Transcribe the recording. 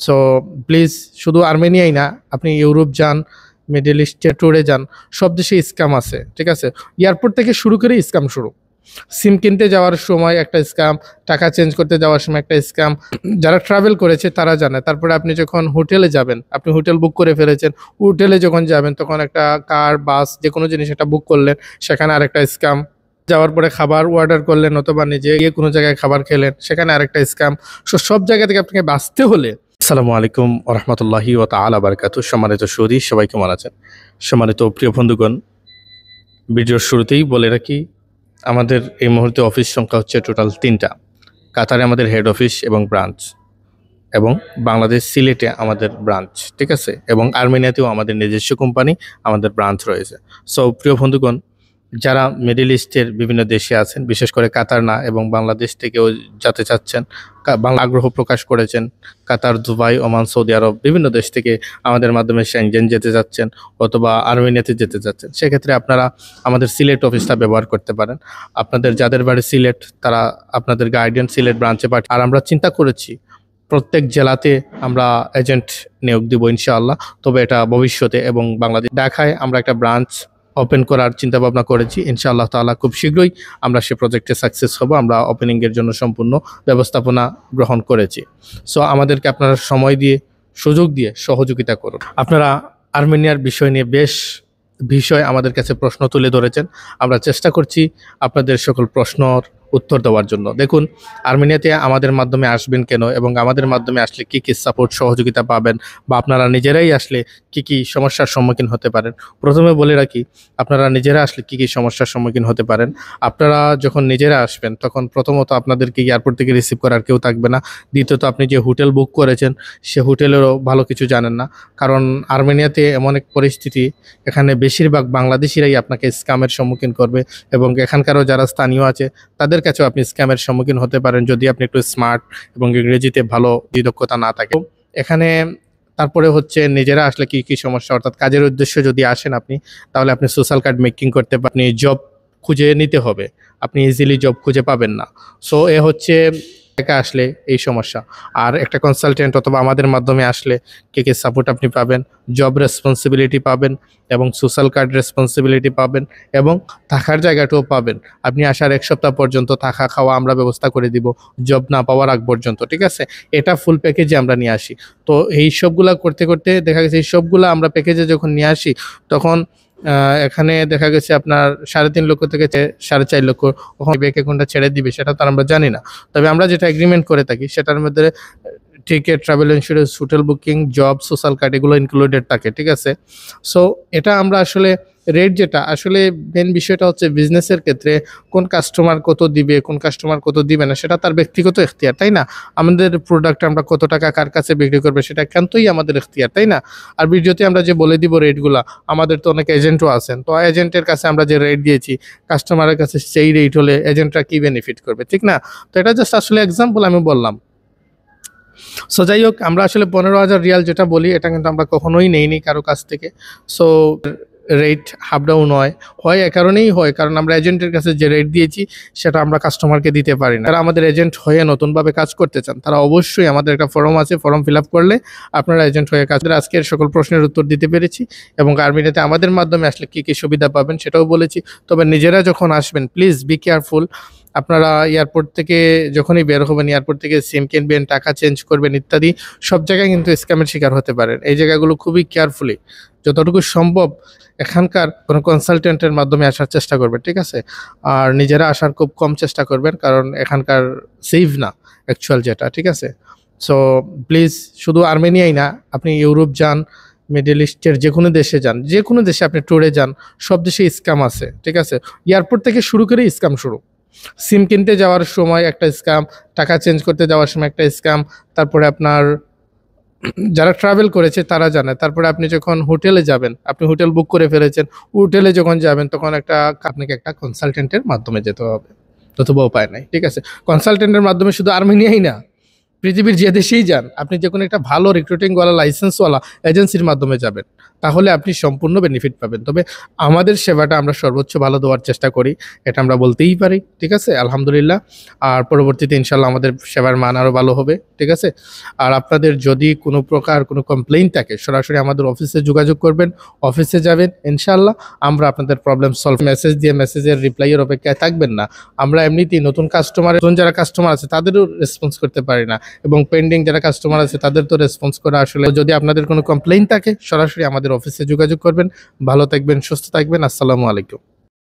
So please শুধু আর্মেনিয়াই না, আপনি ইউরোপ যান, মিডল ইস্টে ট্যুরে যান, সব দেশে স্ক্যাম আছে, ঠিক আছে? এয়ারপোর্ট থেকে শুরু করে স্ক্যাম শুরু। সিম কিনতে যাওয়ার সময় একটা স্ক্যাম, টাকা চেঞ্জ করতে যাওয়ার সময় একটা স্ক্যাম। যারা ট্রাভেল করেছে তারা জানে। তারপরে আপনি যখন হোটেলে যাবেন, আপনি হোটেল বুক করে ফেলেছেন, হোটেলে যখন যাবেন তখন একটা কার, বাস, যে কোনো জিনিস একটা বুক করলেন, সেখানে আরেকটা স্ক্যাম। যাওয়ার পরে খাবার অর্ডার করলেন অথবা নিজে গিয়ে কোনো জায়গায় খাবার খেলেন, সেখানে আরেকটা স্ক্যাম। সব জায়গা থেকে আপনাকে বাঁচতে হলে। আসসালামু আলাইকুম ওয়া রাহমাতুল্লাহি ওয়া তাআলা বারাকাতুহু। সম্মানিত সুধী, সবাই কেমন আছেন? সম্মানিত প্রিয় বন্ধুগণ, ভিডিওর শুরুতেই বলে রাখি, আমাদের এই মুহূর্তে অফিস সংখ্যা হচ্ছে টোটাল 3টা। কাতারে আমাদের হেড অফিস এবং ব্রাঞ্চ, এবং বাংলাদেশ সিলেটে আমাদের ব্রাঞ্চ, ঠিক আছে? এবং আর্মেনিয়াতেও আমাদের নিজস্ব কোম্পানি, আমাদের ব্রাঞ্চ রয়েছে। সো প্রিয় বন্ধুগণ, যারা মিডল ইস্টের বিভিন্ন দেশে আছেন, বিশেষ করে কাতার না এবং বাংলাদেশ থেকেও যেতে চাচ্ছেন, বাংলা আগ্রহ প্রকাশ করেছেন, কাতার, দুবাই, ওমান, সৌদি আরব, বিভিন্ন দেশ থেকে আমাদের মাধ্যমে সেনজেন যেতে যাচ্ছেন অথবা আর্মেনিয়াতে যেতে যাচ্ছেন, সেক্ষেত্রে আপনারা আমাদের সিলেট অফিসটা ব্যবহার করতে পারেন। আপনাদের যাদের বাড়ি সিলেট, তারা আপনাদের গাইডেন্স সিলেট ব্রাঞ্চে পাঠান। আর আমরা চিন্তা করেছি প্রত্যেক জেলাতে আমরা এজেন্ট নিয়োগ দিব ইনশাআল্লাহ, তবে এটা ভবিষ্যতে। এবং বাংলাদেশ ঢাকায় আমরা একটা ব্রাঞ্চ ওপেন করার চিন্তা ভাবনা করেছি ইনশাআল্লাহ তাআলা। খুব শীঘ্রই আমরা সে প্রজেক্টে সাকসেস হব। আমরা ওপেনিংয়ের জন্য সম্পূর্ণ ব্যবস্থাপনা গ্রহণ করেছি। সো আমাদেরকে আপনারা সময় দিয়ে, সুযোগ দিয়ে সহযোগিতা করুন। আপনারা আর্মেনিয়ার বিষয় নিয়ে বেশ বিষয় আমাদের কাছে প্রশ্ন তুলে ধরেছেন। আমরা চেষ্টা করছি আপনাদের সকল প্রশ্নর উত্তর দেওয়ার জন্য। দেখুন, আর্মেনিয়াতে আমাদের মাধ্যমে আসবেন কেন এবং আমাদের মাধ্যমে আসলে কী কী সাপোর্ট, সহযোগিতা পাবেন, বা আপনারা নিজেরাই আসলে কী কী সমস্যার সম্মুখীন হতে পারেন। প্রথমে বলে রাখি, আপনারা নিজেরা আসলে কী কী সমস্যার সম্মুখীন হতে পারেন। আপনারা যখন নিজেরা আসবেন তখন প্রথমত আপনাদেরকে এয়ারপোর্ট থেকে রিসিভ করার কেউ থাকবে না। দ্বিতীয়ত, আপনি যে হোটেল বুক করেছেন সে হোটেলেরও ভালো কিছু জানেন না, কারণ আর্মেনিয়াতে এমন এক পরিস্থিতি, এখানে বেশিরভাগ বাংলাদেশিরাই আপনাকে স্ক্যামের সম্মুখীন করবে, এবং এখানকারও যারা স্থানীয় আছে তাদের কাছেও আপনি স্ক্যামের সম্মুখীন হতে পারেন যদি আপনি একটু স্মার্ট এবং ইংরেজিতে ভালো দক্ষতা না থাকে। এখানে তারপরে হচ্ছে নিজেরা আসলে কি কি সমস্যা, অর্থাৎ কাজের উদ্দেশ্যে যদি আসেন আপনি, তাহলে আপনি সোশ্যাল কার্ড মেকিং করতে পারেন। আপনি জব খুঁজে নিতে হবে, আপনি ইজিলি জব খুঁজে পাবেন না। সো এ হচ্ছে একা আসলে এই সমস্যা। আর একটা কনসালটেন্ট অথবা আমাদের মাধ্যমে আসলে কে কে সাপোর্ট আপনি পাবেন, জব রেসপন্সিবিলিটি পাবেন এবং সোশ্যাল কার্ড রেসপন্সিবিলিটি পাবেন এবং থাকার জায়গাটাও পাবেন। আপনি আসার 1 সপ্তাহ পর্যন্ত থাকা খাওয়া আমরা ব্যবস্থা করে দিব, জব না পাওয়ার আগ পর্যন্ত, ঠিক আছে? এটা ফুল প্যাকেজে আমরা নিয়ে আসি। তো এই সবগুলা করতে করতে দেখা গেছে এই সবগুলা আমরা প্যাকেজে যখন নিয়ে আসি, তখন এখানে দেখা গেছে আপনার 3.5 লক্ষ থেকে 4.5 লক্ষ কখন ব্যাংক অ্যাকাউন্টটা ছেড়ে দিবে সেটা তো আমরা জানি না। তবে আমরা যেটা এগ্রিমেন্ট করে থাকি সেটার মধ্যে ticket, travel insurance, hotel booking, job, social card এগুলো ইনক্লুডেড থাকে, ঠিক আছে? সো এটা আমরা আসলে রেট, যেটা আসলে মেন বিষয়টা হচ্ছে বিজনেসের ক্ষেত্রে কোন কাস্টমার কত দিবে, কোন কাস্টমার কত দিবে না, সেটা তার ব্যক্তিগত এখতিয়ার, তাই না? আমাদের প্রোডাক্ট আমরা কত টাকা কার কাছে বিক্রি করবে সেটা একান্তই আমাদের এখতিয়ার, তাই না? আর ভিডিওতে আমরা যে বলে দিব রেটগুলা, আমাদের তো অনেক এজেন্টও আছেন, তো এজেন্টের কাছে আমরা যে রেট দিয়েছি কাস্টমারের কাছে সেই রেট হলে এজেন্টরা কি বেনিফিট করবে, ঠিক না? তো এটা জাস্ট আসলে এক্সাম্পল আমি বললাম। সো যাই হোক, আমরা আসলে 15,000 রিয়াল যেটা বলি এটা কিন্তু আমরা কখনোই নেইনি কারো কাছ থেকে। সো রেট হাফ ডাউন হয় এ কারণেই হয়, কারণ আমরা এজেন্টের কাছে যে রেট দিয়েছি সেটা আমরা কাস্টমারকে দিতে পারি না। যারা আমাদের এজেন্ট হয়ে নতুনভাবে কাজ করতে চান তারা অবশ্যই, আমাদের একটা ফর্ম আছে, ফর্ম ফিল আপ করলে আপনারা এজেন্ট হয়ে কাজ। আজকের সকল প্রশ্নের উত্তর দিতে পেরেছি এবং আর্মেনিয়াতে আমাদের মাধ্যমে আসলে কী কী সুবিধা পাবেন সেটাও বলেছি। তবে নিজেরা যখন আসবেন প্লিজ বি কেয়ারফুল। আপনারা এয়ারপোর্ট থেকে যখনই বের হবেন, এয়ারপোর্ট থেকে সিম কিনবেন, টাকা চেঞ্জ করবেন ইত্যাদি, সব জায়গায় কিন্তু স্ক্যামের শিকার হতে পারেন। এই জায়গাগুলো খুবই কেয়ারফুলি, যতটুকু সম্ভব এখানকার কোনো কনসালটেন্টের মাধ্যমে আসার চেষ্টা করবেন, ঠিক আছে? আর নিজেরা আসার খুব কম চেষ্টা করবেন, কারণ এখানকার সেফ না অ্যাকচুয়াল যেটা, ঠিক আছে? সো প্লিজ শুধু আর্মেনিয়াই না, আপনি ইউরোপ যান, মিডল ইস্টের যে কোনো দেশে যান, যে কোনো দেশে আপনি ট্যুরে যান, সব দেশে স্ক্যাম আছে, ঠিক আছে? এয়ারপোর্ট থেকে শুরু করে স্ক্যাম শুরু। সিম কিনতে যাওয়ার সময় একটা স্ক্যাম, টাকা চেঞ্জ করতে যাওয়ার সময় একটা স্ক্যাম। তারপরে আপনার যারা ট্রাভেল করেছে তারা জানে। তারপরে আপনি যখন হোটেলে যাবেন, আপনি হোটেল বুক করে ফেলেছেন, হোটেলে যখন যাবেন তখন আপনাকে একটা কনসালটেন্টের মাধ্যমে যেতে হবে, নতুবা উপায় নাই, ঠিক আছে? কনসালটেন্টের মাধ্যমে শুধু আর্মেনিয়াই না, পৃথিবীর যে দেশেই যান আপনি যে কোনো একটা ভালো রিক্রুটিংওয়ালা, লাইসেন্সওয়ালা এজেন্সির মাধ্যমে যাবেন, তাহলে আপনি সম্পূর্ণ বেনিফিট পাবেন। তবে আমাদের সেবাটা আমরা সর্বোচ্চ ভালো দেওয়ার চেষ্টা করি, এটা আমরা বলতেই পারি। ঠিক আছে? আলহামদুলিল্লাহ। আর পরবর্তীতে ইনশাআল্লাহ আমাদের সেবার মান আরও ভালো হবে। ঠিক আছে? আর আপনাদের যদি কোনো প্রকার কোনো কমপ্লেইন থাকে সরাসরি আমাদের অফিসে যোগাযোগ করবেন, অফিসে যাবেন, ইনশাআল্লাহ আমরা আপনাদের প্রবলেম সলভ মেসেজ দিয়ে মেসেজের রিপ্লাইয়ের অপেক্ষায় থাকবেন না। আমরা এমনিতেই নতুন যারা কাস্টমার আছে তাদেরও রেসপন্স করতে পারি না, এবং পেন্ডিং যারা কাস্টমার আছে তাদের তো রেসপন্স করা আসলে। যদি আপনাদের কোনো কমপ্লেইন থাকে সরাসরি আমাদের অফিসে যোগাযোগ করবেন। ভালো থাকবেন, সুস্থ থাকবেন। আসসালামু আলাইকুম।